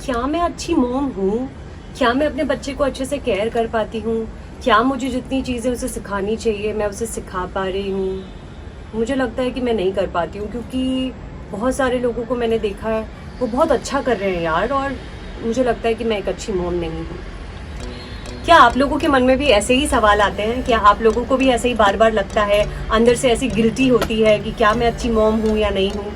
क्या मैं अच्छी मॉम हूँ? क्या मैं अपने बच्चे को अच्छे से केयर कर पाती हूँ? क्या मुझे जितनी चीज़ें उसे सिखानी चाहिए मैं उसे सिखा पा रही हूँ? मुझे लगता है कि मैं नहीं कर पाती हूँ, क्योंकि बहुत सारे लोगों को मैंने देखा है वो बहुत अच्छा कर रहे हैं यार, और मुझे लगता है कि मैं एक अच्छी मॉम नहीं हूँ। क्या आप लोगों के मन में भी ऐसे ही सवाल आते हैं? क्या आप लोगों को भी ऐसे ही बार बार लगता है, अंदर से ऐसी गिल्टी होती है कि क्या मैं अच्छी मॉम हूँ या नहीं हूँ?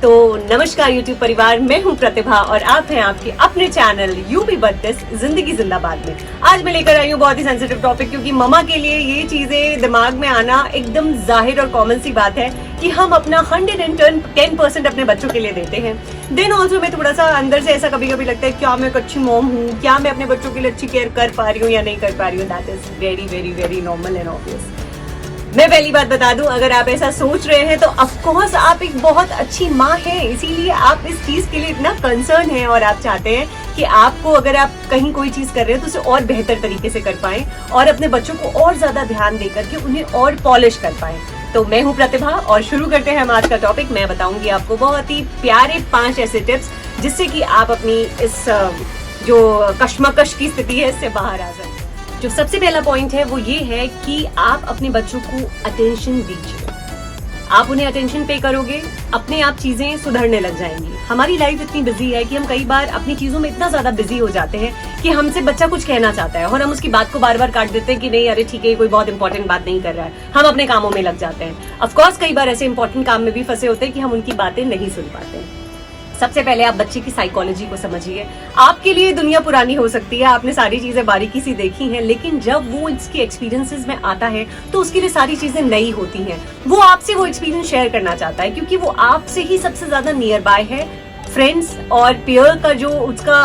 तो नमस्कार यूट्यूब परिवार, मैं हूँ प्रतिभा और आप हैं आपके अपने चैनल यूपी 32 जिंदगी जिंदाबाद में। आज मैं लेकर आई हूँ बहुत ही सेंसिटिव टॉपिक, क्योंकि ममा के लिए ये चीजें दिमाग में आना एकदम जाहिर और कॉमन सी बात है कि हम अपना 110% अपने बच्चों के लिए देते हैं। देन ऑल्सो मैं थोड़ा सा अंदर से ऐसा कभी कभी लगता है क्या मैं एक अच्छी मॉम हूँ, क्या मैं अपने बच्चों के लिए अच्छी केयर कर पा रही हूँ या नहीं कर पा रही हूँ। That is very very very normal and obvious. मैं पहली बात बता दूं, अगर आप ऐसा सोच रहे हैं तो ऑफ कोर्स आप एक बहुत अच्छी माँ हैं, इसीलिए आप इस चीज के लिए इतना कंसर्न हैं और आप चाहते हैं कि आपको, अगर आप कहीं कोई चीज कर रहे हैं तो उसे और बेहतर तरीके से कर पाएं और अपने बच्चों को और ज्यादा ध्यान देकर के उन्हें और पॉलिश कर पाएं। तो मैं हूं प्रतिभा और शुरू करते हैं हम आज का टॉपिक। मैं बताऊंगी आपको बहुत ही प्यारे 5 ऐसे टिप्स जिससे कि आप अपनी इस जो कश्मकश की स्थिति है इससे बाहर आ सकते हैं। जो सबसे पहला पॉइंट है वो ये है कि आप अपने बच्चों को अटेंशन दीजिए। आप उन्हें अटेंशन पे करोगे, अपने आप चीजें सुधरने लग जाएंगी। हमारी लाइफ इतनी बिजी है कि हम कई बार अपनी चीजों में इतना ज्यादा बिजी हो जाते हैं कि हमसे बच्चा कुछ कहना चाहता है और हम उसकी बात को बार बार काट देते हैं कि नहीं, अरे ठीक है, कोई बहुत इंपॉर्टेंट बात नहीं कर रहा है, हम अपने कामों में लग जाते हैं। ऑफकोर्स कई बार ऐसे इंपॉर्टेंट काम में भी फंसे होते हैं कि हम उनकी बातें नहीं सुन पाते हैं। सबसे पहले आप बच्चे की साइकोलॉजी को समझिए। आपके लिए दुनिया पुरानी हो सकती है, आपने सारी चीजें बारीकी से देखी हैं, लेकिन जब वो इसके एक्सपीरियंसेस में आता है तो उसके लिए सारी चीजें नई होती हैं। वो आपसे वो एक्सपीरियंस शेयर करना चाहता है क्योंकि वो आपसे ही सबसे ज्यादा नियर बाय है। फ्रेंड्स और पीयर का जो उसका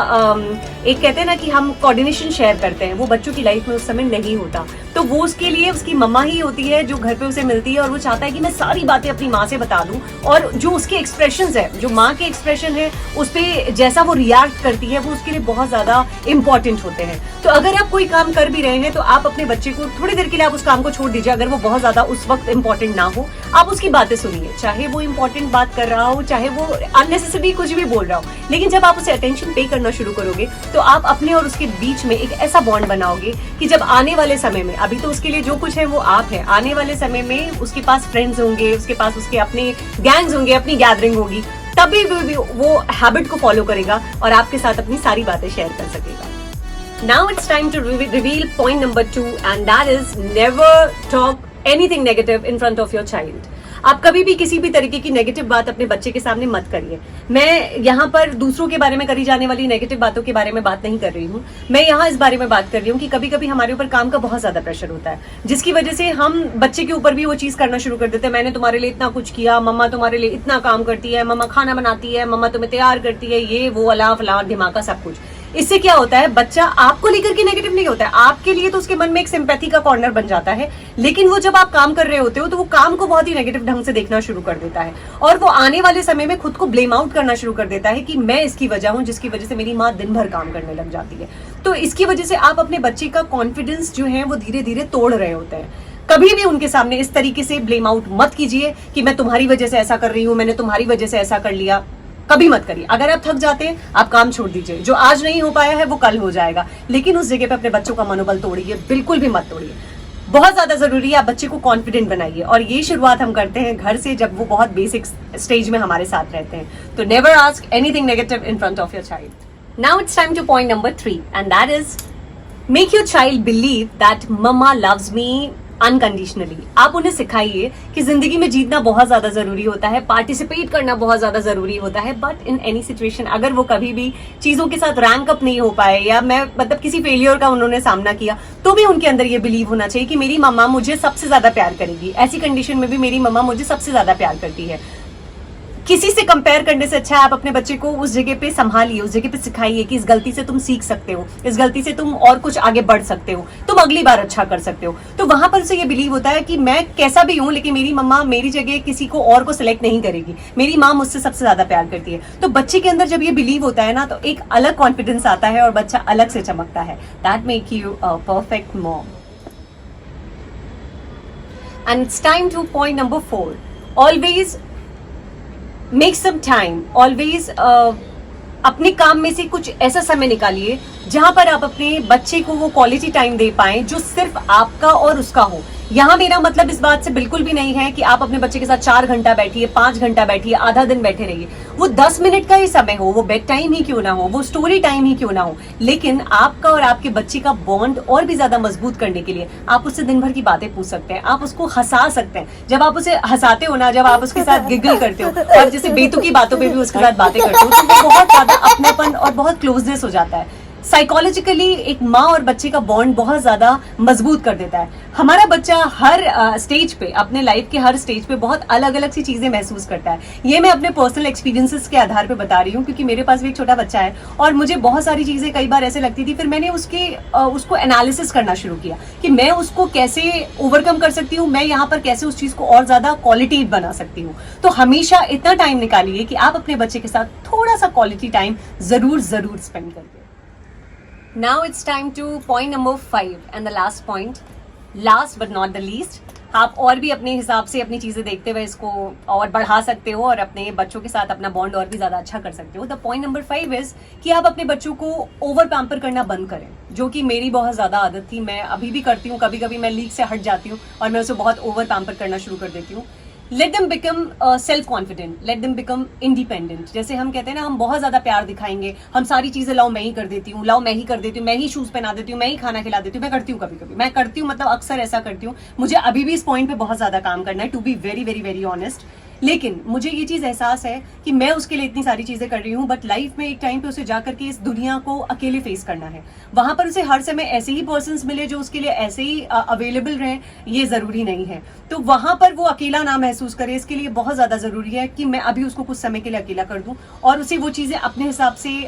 एक कहते हैं ना कि हम कोऑर्डिनेशन शेयर करते हैं, वो बच्चों की लाइफ में उस समय नहीं होता। तो वो उसके लिए उसकी मम्मा ही होती है जो घर पे उसे मिलती है और वो चाहता है कि मैं सारी बातें अपनी माँ से बता दूं, और जो उसके एक्सप्रेशंस है, जो माँ के एक्सप्रेशन है, उस पर जैसा वो रिएक्ट करती है वो उसके लिए बहुत ज्यादा इंपॉर्टेंट होते हैं। तो अगर आप कोई काम कर भी रहे हैं तो आप अपने बच्चे को थोड़ी देर के लिए आप उस काम को छोड़ दीजिए। अगर वो बहुत ज्यादा उस वक्त इंपॉर्टेंट ना हो, आप उसकी बातें सुनिए, चाहे वो इंपॉर्टेंट बात कर रहा हो, चाहे वो अननेसेसरी कुछ भी बोल रहा हो। लेकिन जब आप उसे अटेंशन पे करना शुरू करोगे तो आप अपने और उसके बीच में एक ऐसा बॉन्ड बनाओगे कि जब आने वाले समय में, अभी तो उसके लिए जो कुछ है वो आप हैं, आने वाले समय में उसके पास फ्रेंड्स होंगे, उसके पास उसके अपने गैंग्स होंगे, अपनी गैदरिंग होगी, तभी वो हैबिट को फॉलो करेगा और आपके साथ अपनी सारी बातें शेयर कर सकेगा। Now it's time to reveal point number 2, and that is never talk anything negative in front of your child. आप कभी भी किसी भी तरीके की नेगेटिव बात अपने बच्चे के सामने मत करिए। मैं यहाँ पर दूसरों के बारे में करी जाने वाली नेगेटिव बातों के बारे में बात नहीं कर रही हूँ। मैं यहाँ इस बारे में बात कर रही हूँ कि कभी कभी हमारे ऊपर काम का बहुत ज्यादा प्रेशर होता है, जिसकी वजह से हम बच्चे के ऊपर भी वो चीज करना शुरू कर देते हैं। मैंने तुम्हारे लिए इतना कुछ किया, मम्मा तुम्हारे लिए इतना काम करती है, मम्मा खाना बनाती है, मम्मा तुम्हें तैयार करती है, ये वो अला फला धमाका सब कुछ। इससे क्या होता है, बच्चा आपको लेकर के नेगेटिव नहीं होता है, आपके लिए तो उसके मन में एक सिंपैथी का कॉर्नर बन जाता है। लेकिन वो जब आप काम कर रहे होते हो तो वो काम को बहुत ही नेगेटिव ढंग से देखना शुरू कर देता है और वो आने वाले समय में खुद को ब्लेम आउट करना शुरू कर देता है कि मैं इसकी वजह हूं, जिसकी वजह से मेरी माँ दिन भर काम करने लग जाती है। तो इसकी वजह से आप अपने बच्चे का कॉन्फिडेंस जो है वो धीरे धीरे तोड़ रहे होते हैं। कभी भी उनके सामने इस तरीके से ब्लेम आउट मत कीजिए कि मैं तुम्हारी वजह से ऐसा कर रही हूँ, मैंने तुम्हारी वजह से ऐसा कर लिया। कभी मत करिए। अगर आप थक जाते हैं आप काम छोड़ दीजिए, जो आज नहीं हो पाया है वो कल हो जाएगा, लेकिन उस जगह पे अपने बच्चों का मनोबल तोड़िए बिल्कुल भी मत तोड़िए। बहुत ज्यादा जरूरी है आप बच्चे को कॉन्फिडेंट बनाइए, और ये शुरुआत हम करते हैं घर से, जब वो बहुत बेसिक स्टेज में हमारे साथ रहते हैं। तो never ask anything negative in front of your child. Now it's time to point number 3, and that is make your child believe that mamma loves me unconditionally. आप उन्हें सिखाइए कि जिंदगी में जीतना बहुत ज्यादा जरूरी होता है, पार्टिसिपेट करना बहुत ज्यादा जरूरी होता है, बट इन एनी सिचुएशन अगर वो कभी भी चीजों के साथ रैंक अप नहीं हो पाए या मैं मतलब किसी फेलियर का उन्होंने सामना किया, तो भी उनके अंदर ये बिलीव होना चाहिए कि मेरी मम्मा मुझे सबसे ज्यादा प्यार करेगी। ऐसी कंडीशन में भी मेरी मम्मा मुझे सबसे ज्यादा प्यार करती है। किसी से कंपेयर करने से अच्छा है आप अपने बच्चे को उस जगह पे संभालिए, उस जगह पे सिखाइए कि इस गलती से तुम सीख सकते हो, इस गलती से तुम और कुछ आगे बढ़ सकते हो, तुम अगली बार अच्छा कर सकते हो। तो वहां पर उसे ये बिलीव होता है कि मैं कैसा भी हूं लेकिन मेरी मम्मा मेरी जगह किसी को और को सिलेक्ट नहीं करेगी, मेरी माँ मुझसे सबसे ज्यादा प्यार करती है। तो बच्चे के अंदर जब ये बिलीव होता है ना तो एक अलग कॉन्फिडेंस आता है और बच्चा अलग से चमकता है। That make you a perfect mom. And it's time to point number 4, always make some time, always अपने काम में से कुछ ऐसा समय निकालिए जहां पर आप अपने बच्चे को वो क्वालिटी टाइम दे पाएं जो सिर्फ आपका और उसका हो। यहाँ मेरा मतलब इस बात से बिल्कुल भी नहीं है कि आप अपने बच्चे के साथ 4 घंटा बैठिए, 5 घंटा बैठिए, आधा दिन बैठे रहिए। वो 10 मिनट का ही समय हो, वो बेड टाइम ही क्यों ना हो, वो स्टोरी टाइम ही क्यों ना हो, लेकिन आपका और आपके बच्चे का बॉन्ड और भी ज्यादा मजबूत करने के लिए आप उससे दिन भर की बातें पूछ सकते हैं, आप उसको हंसा सकते हैं। जब आप उसे हंसाते हो ना, जब आप उसके साथ गिगल करते हो और जैसे बेतुकी बातों पर भी उसके साथ बातें करते हो, तो वो बहुत ज्यादा अपनापन और बहुत क्लोजनेस हो जाता है। साइकोलॉजिकली एक माँ और बच्चे का बॉन्ड बहुत ज्यादा मजबूत कर देता है। हमारा बच्चा हर स्टेज पे, अपने लाइफ के हर स्टेज पे बहुत अलग अलग सी चीजें महसूस करता है। ये मैं अपने पर्सनल एक्सपीरियंसेस के आधार पे बता रही हूँ, क्योंकि मेरे पास भी एक छोटा बच्चा है और मुझे बहुत सारी चीजें कई बार ऐसे लगती थी। फिर मैंने उसको एनालिसिस करना शुरू किया कि मैं उसको कैसे ओवरकम कर सकती हूँ, मैं यहाँ पर कैसे उस चीज को और ज्यादा क्वालिटी बना सकती हूँ। तो हमेशा इतना टाइम निकालिए कि आप अपने बच्चे के साथ थोड़ा सा क्वालिटी टाइम जरूर स्पेंड करिए। Now it's time to point number 5 and the last point, last but not the least. आप और भी अपने हिसाब से अपनी चीजें देखते हुए इसको और बढ़ा सकते हो और अपने बच्चों के साथ अपना बॉन्ड और भी ज्यादा अच्छा कर सकते हो। द पॉइंट नंबर 5 इज कि आप अपने बच्चों को ओवर पैम्पर करना बंद करें, जो कि मेरी बहुत ज्यादा आदत थी। मैं अभी भी करती हूँ, कभी कभी मैं लीक से हट जाती हूँ और मैं उसे बहुत ओवर पैम्पर करना शुरू कर देती हूँ। Let them become self confident, let them become independent. जैसे हम कहते हैं ना, हम बहुत ज्यादा प्यार दिखाएंगे, हम सारी चीजें लाओ मैं ही कर देती हूँ, लाओ मैं ही कर देती हूँ, मैं ही शूज पहना देती हूँ, मैं ही खाना खिला देती हूँ। मैं करती हूँ, कभी कभी मैं करती हूँ, मतलब अक्सर ऐसा करती हूँ। मुझे अभी भी इस पॉइंट पे बहुत ज्यादा काम करना है, to be very very very honest. लेकिन मुझे ये चीज एहसास है कि मैं उसके लिए इतनी सारी चीजें कर रही हूँ, बट लाइफ में एक टाइम पे उसे जाकर के इस दुनिया को अकेले फेस करना है। वहां पर उसे हर समय ऐसे ही पर्सन्स मिले जो उसके लिए ऐसे ही अवेलेबल रहें, ये जरूरी नहीं है। तो वहां पर वो अकेला ना महसूस करे, इसके लिए बहुत ज्यादा जरूरी है कि मैं अभी उसको कुछ समय के लिए अकेला कर दूं और उसे वो चीजें अपने हिसाब से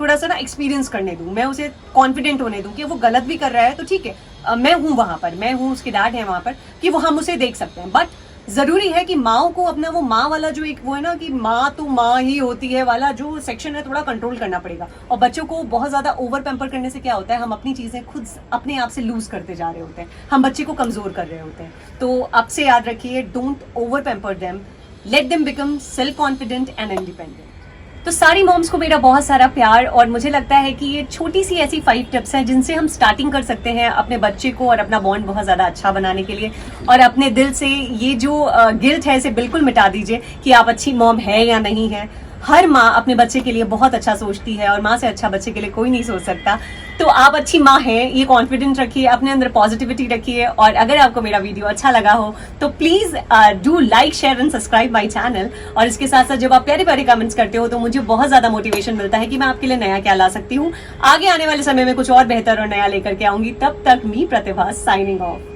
थोड़ा सा ना एक्सपीरियंस करने दूं। मैं उसे कॉन्फिडेंट होने दूं कि वो गलत भी कर रहा है तो ठीक है, मैं हूं वहां पर, मैं हूं, उसके डैड है वहां पर, कि वो हम उसे देख सकते हैं। बट जरूरी है कि माओ को अपना वो माँ वाला जो एक वो है ना कि माँ तो माँ ही होती है वाला जो सेक्शन है, थोड़ा कंट्रोल करना पड़ेगा। और बच्चों को बहुत ज्यादा ओवर पैम्पर करने से क्या होता है, हम अपनी चीजें खुद अपने आप से लूज करते जा रहे होते हैं, हम बच्चे को कमजोर कर रहे होते हैं। तो अब से याद रखिए, don't over pamper them, let them become self confident and independent. तो सारी मॉम्स को मेरा बहुत सारा प्यार, और मुझे लगता है कि ये छोटी सी ऐसी 5 टिप्स हैं जिनसे हम स्टार्टिंग कर सकते हैं अपने बच्चे को और अपना बॉन्ड बहुत ज़्यादा अच्छा बनाने के लिए। और अपने दिल से ये जो गिल्ट है इसे बिल्कुल मिटा दीजिए कि आप अच्छी मॉम है या नहीं है। हर माँ अपने बच्चे के लिए बहुत अच्छा सोचती है और माँ से अच्छा बच्चे के लिए कोई नहीं सोच सकता। तो आप अच्छी माँ हैं, ये कॉन्फिडेंट रखिए, अपने अंदर पॉजिटिविटी रखिए। और अगर आपको मेरा वीडियो अच्छा लगा हो तो please do like, share and subscribe my channel. और इसके साथ साथ जब आप प्यारे प्यारे कमेंट्स करते हो तो मुझे बहुत ज्यादा मोटिवेशन मिलता है कि मैं आपके लिए नया क्या ला सकती हूँ। आगे आने वाले समय में कुछ और बेहतर और नया लेकर के आऊंगी। तब तक मी प्रतिभा साइनिंग ऑफ।